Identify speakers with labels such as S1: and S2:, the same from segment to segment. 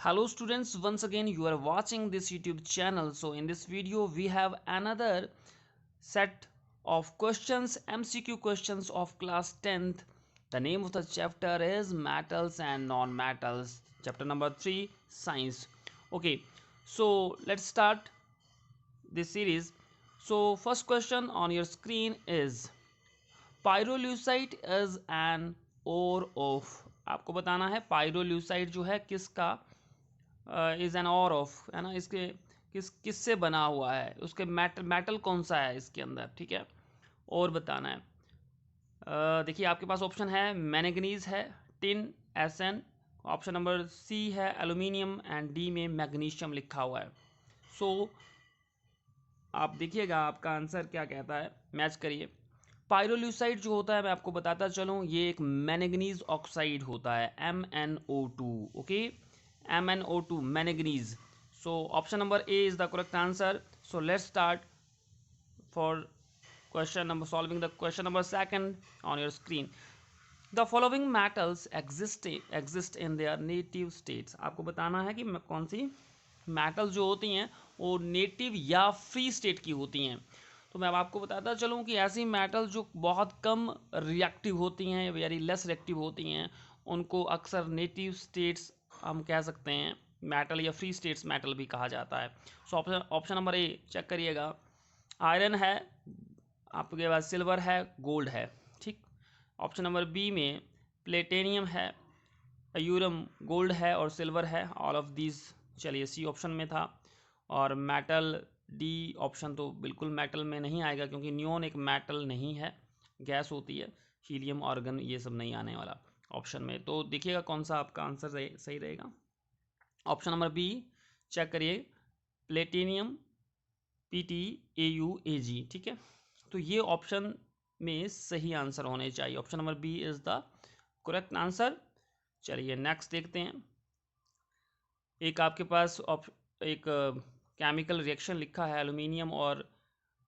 S1: Hello students, once again you are watching this YouTube channel. So in this video we have another set of questions, MCQ questions of class 10th. The name of the chapter is metals and non-metals, chapter number 3, science. Okay, so let's start this series. So first question on your screen is pyrolusite is an ore of, आपको बताना है pyrolusite जो है किसका is an और of, है ना, इसके किससे बना हुआ है, उसके मेटल कौन सा है इसके अंदर, ठीक है। और बताना है, देखिए आपके पास ऑप्शन है मैंगनीज है, tin, SN, option number C है एल्यूमिनियम एंड डी में मैग्नीशियम लिखा हुआ है। सो आप देखिएगा आपका आंसर क्या कहता है, मैच करिए। पायरोल्यूसाइड जो होता है मैं आपको बताता चलूँ, ये एक मैंगनीज ऑक्साइड होता है, MnO2। Okay, MnO2 manganese. So option number A is the correct answer. So let's start for question number, solving the question number second on your screen. The following metals exist in their native states, आपको बताना है कि कौन सी metals जो होती हैं वो native या फ्री स्टेट की होती हैं। तो मैं अब आपको बताता चलूँ कि ऐसी मेटल जो बहुत कम रिएक्टिव होती हैं, वेरी लेस रिएक्टिव होती हैं, उनको अक्सर नेटिव स्टेट्स हम कह सकते हैं मेटल, या फ्री स्टेट्स मेटल भी कहा जाता है। So option number A check करिएगा, आयरन है, आपके पास सिल्वर है, गोल्ड है, ठीक। ऑप्शन नंबर बी में प्लेटेनियम है, यूरम गोल्ड है और सिल्वर है, ऑल ऑफ दीज। चलिए सी ऑप्शन में था। और मेटल डी ऑप्शन तो बिल्कुल मेटल में नहीं आएगा, क्योंकि नियोन एक मेटल नहीं है, गैस होती है, हीलियम, ऑर्गन, ये सब नहीं आने वाला ऑप्शन में। तो देखिएगा कौन सा आपका आंसर सही रहेगा। ऑप्शन नंबर बी चेक करिए, प्लेटिनियम, PTAUAG, ठीक है। तो ये ऑप्शन में सही आंसर होने चाहिए, option number B is the correct answer. चलिए नेक्स्ट देखते हैं। एक आपके पास एक केमिकल रिएक्शन लिखा है, एल्यूमिनियम और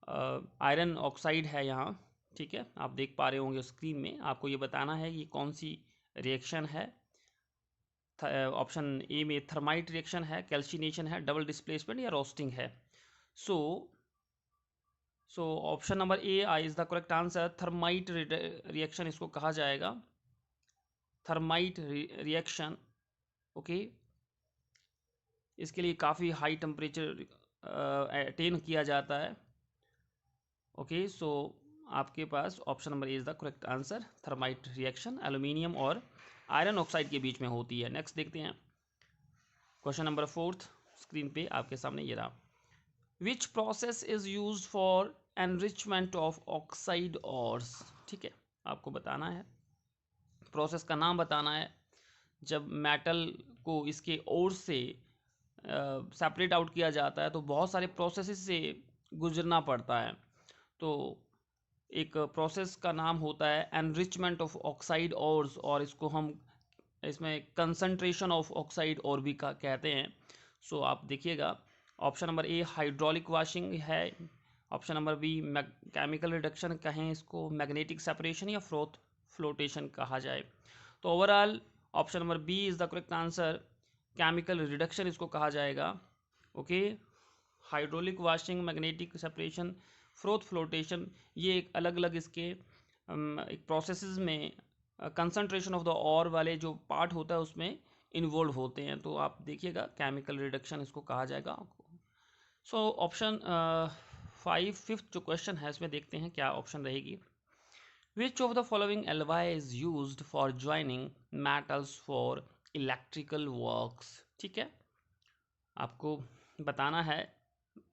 S1: आयरन ऑक्साइड है यहाँ, ठीक है, आप देख पा रहे होंगे स्क्रीन में। आपको ये बताना है ये कौन सी रिएक्शन है। ऑप्शन ए में थर्माइट रिएक्शन है, कैल्सिनेशन है, डबल डिस्प्लेसमेंट या रोस्टिंग है। So option number A is the correct answer. Thermite reaction इसको कहा जाएगा, थर्माइट रिएक्शन। ओके, इसके लिए काफ़ी हाई टेम्परेचर अटेन किया जाता है। ओके, सो आपके पास option number A is the correct answer. Thermite reaction aluminium और आयरन ऑक्साइड के बीच में होती है। नेक्स्ट देखते हैं क्वेश्चन नंबर फोर्थ, स्क्रीन पे आपके सामने ये रहा। Which process is use for enrichment of oxide ores, ठीक है, आपको बताना है, प्रोसेस का नाम बताना है। जब मेटल को इसके ओर से सेपरेट आउट किया जाता है तो बहुत सारे प्रोसेस से गुजरना पड़ता है। तो एक प्रोसेस का नाम होता है एनरिचमेंट ऑफ ऑक्साइड ओर्स, और इसको हम इसमें कंसंट्रेशन ऑफ ऑक्साइड और भी कहते हैं। सो आप देखिएगा, option number A hydraulic washing है, option number B chemical reduction कहें इसको, मैग्नेटिक सेपरेशन या फ्लोटेशन कहा जाए। तो overall option number B is the correct answer, chemical reduction इसको कहा जाएगा। Okay, hydraulic washing, magnetic separation, flotation, ये एक अलग अलग इसके एक प्रोसेसेस में कंसंट्रेशन ऑफ द और वाले जो पार्ट होता है उसमें इन्वॉल्व होते हैं। तो आप देखिएगा केमिकल रिडक्शन इसको कहा जाएगा। सो ऑप्शन 5 फिफ्थ जो क्वेश्चन है इसमें देखते हैं क्या ऑप्शन रहेगी। Which of the following alloy is used for joining metals for electrical works, ठीक है, आपको बताना है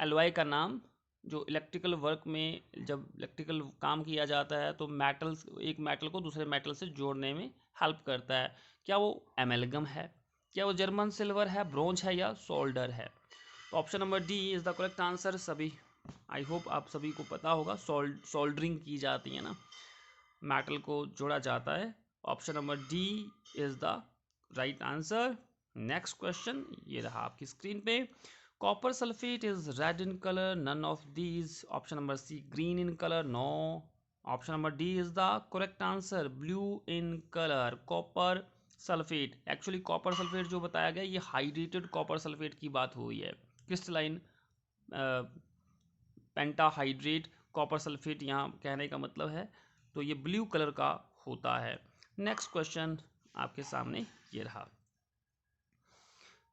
S1: एलवाई का नाम जो इलेक्ट्रिकल वर्क में, जब इलेक्ट्रिकल काम किया जाता है तो मेटल्स, एक मेटल को दूसरे मेटल से जोड़ने में हेल्प करता है। क्या वो एमेलगम है, क्या वो जर्मन सिल्वर है, ब्रोंज है या सोल्डर है। तो option number D is the correct answer. सभी, आई होप आप सभी को पता होगा, सोल्डरिंग की जाती है ना, मेटल को जोड़ा जाता है। Option number D is the right answer. Next question ये रहा आपकी स्क्रीन पे। Copper sulphate is red in colour, none of these. Option number C green in colour, no. Option number D is the correct answer, blue in colour. Copper sulphate, actually copper sulphate जो बताया गया ये hydrated copper sulphate की बात हुई है। Crystalline pentahydrate copper sulphate यहाँ कहने का मतलब है, तो ये ब्लू कलर का होता है। नेक्स्ट क्वेश्चन आपके सामने ये रहा।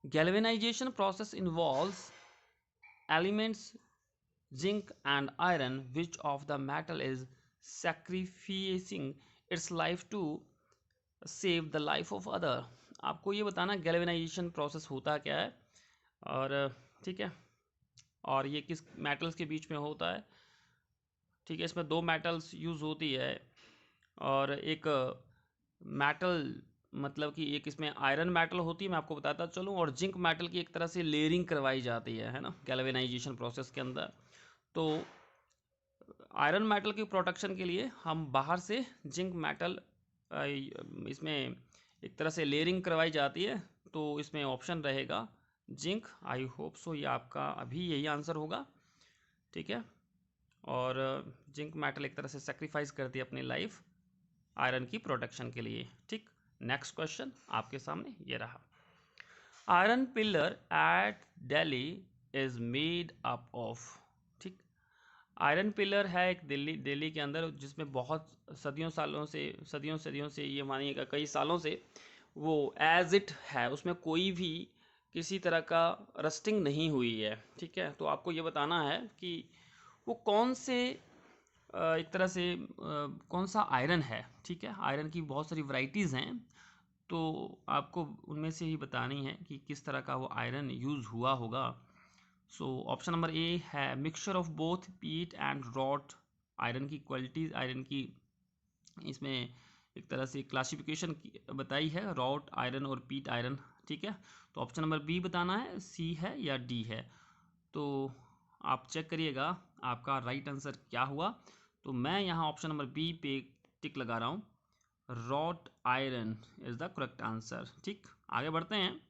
S1: Galvanisation process involves elements zinc and iron, which of the metal is sacrificing its life to save the life of other? आपको ये बताना गैल्वेनाइजेशन प्रोसेस होता क्या है, और ठीक है, और ये किस मेटल्स के बीच में होता है। ठीक है, इसमें दो मेटल्स यूज़ होती है, और एक मेटल मतलब कि एक इसमें आयरन मेटल होती है, मैं आपको बताता चलूँ, और जिंक मेटल की एक तरह से लेयरिंग करवाई जाती है ना, गैल्वेनाइजेशन प्रोसेस के अंदर। तो आयरन मेटल की प्रोटेक्शन के लिए हम बाहर से जिंक मेटल इसमें एक तरह से लेयरिंग करवाई जाती है, तो इसमें ऑप्शन रहेगा जिंक। आई होप सो ये आपका अभी यही आंसर होगा। ठीक है, और जिंक मेटल एक तरह से सेक्रीफाइस करती है अपनी लाइफ आयरन की प्रोटेक्शन के लिए। ठीक, नेक्स्ट क्वेश्चन आपके सामने ये रहा। Iron pillar at Delhi is made up of. ठीक, आयरन पिलर है एक दिल्ली के अंदर, जिसमें बहुत सदियों से ये मानिएगा कई सालों से वो एज इट है, उसमें कोई भी किसी तरह का रस्टिंग नहीं हुई है। ठीक है, तो आपको ये बताना है कि वो कौन से एक तरह से कौन सा आयरन है। ठीक है, आयरन की बहुत सारी वैरायटीज़ हैं, तो आपको उनमें से ही बतानी है कि किस तरह का वो आयरन यूज़ हुआ होगा। सो ऑप्शन नंबर ए है मिक्सचर ऑफ बोथ पीट एंड रॉट। आयरन की क्वालिटीज़, आयरन की इसमें एक तरह से क्लासिफिकेशन बताई है, रॉट आयरन और पीट आयरन। ठीक है, तो ऑप्शन नंबर बी बताना है, सी है या डी है। तो आप चेक करिएगा आपका राइट आंसर क्या हुआ। तो मैं यहाँ ऑप्शन नंबर बी पे टिक लगा रहा हूँ, wrought iron is the correct answer. ठीक, आगे बढ़ते हैं।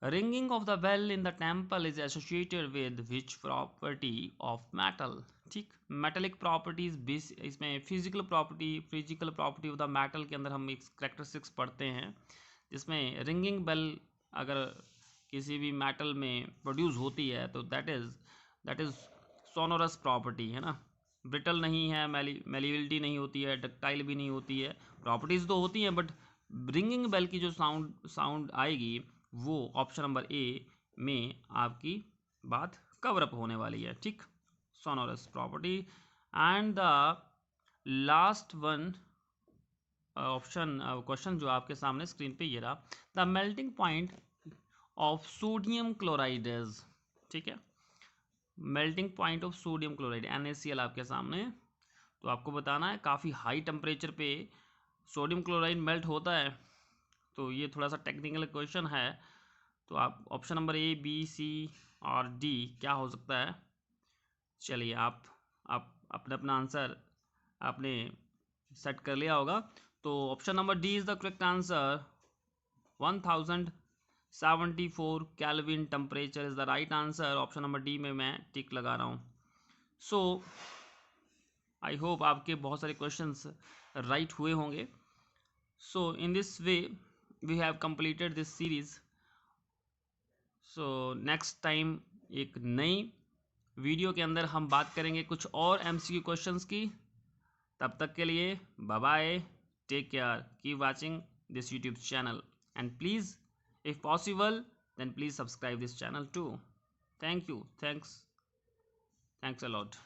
S1: Ringing of the bell in the temple is associated with which property of metal. ठीक, मेटेलिक प्रॉपर्टीज इसमें physical property of the metal के अंदर हम एक करेक्टरिस्टिक्स पढ़ते हैं, जिसमें रिंगिंग बेल अगर किसी भी मेटल में प्रोड्यूस होती है तो दैट इज सोनोरस प्रॉपर्टी है ना। ब्रिटल नहीं है, मेलिबिलिटी नहीं होती है, डक्टाइल भी नहीं होती है, प्रॉपर्टीज़ तो होती हैं, बट रिंगिंग बेल की जो साउंड आएगी वो ऑप्शन नंबर ए में आपकी बात कवर अप होने वाली है। ठीक, sonorous property. And the last one option question जो आपके सामने स्क्रीन पे ये रहा, the melting point of sodium chloride is. ठीक है, melting point of sodium chloride NaCl आपके सामने, तो आपको बताना है काफ़ी हाई टेम्परेचर पे सोडियम क्लोराइड मेल्ट होता है। तो ये थोड़ा सा टेक्निकल क्वेश्चन है, तो आप option number A B C और डी क्या हो सकता है। चलिए आप अपना अपना आंसर आपने सेट कर लिया होगा, तो option number D is the correct answer. 1074 kelvin temperature is the right answer. Option number D में मैं टिक लगा रहा हूँ। सो आई होप आपके बहुत सारे क्वेश्चंस राइट हुए होंगे। So in this way we have completed this series. So next time एक नई वीडियो के अंदर हम बात करेंगे कुछ और MCQ क्वेश्चंस की। तब तक के लिए bye bye, take care, keep watching this YouTube channel, and please, if possible, then please subscribe this channel too. Thank you. Thanks a lot.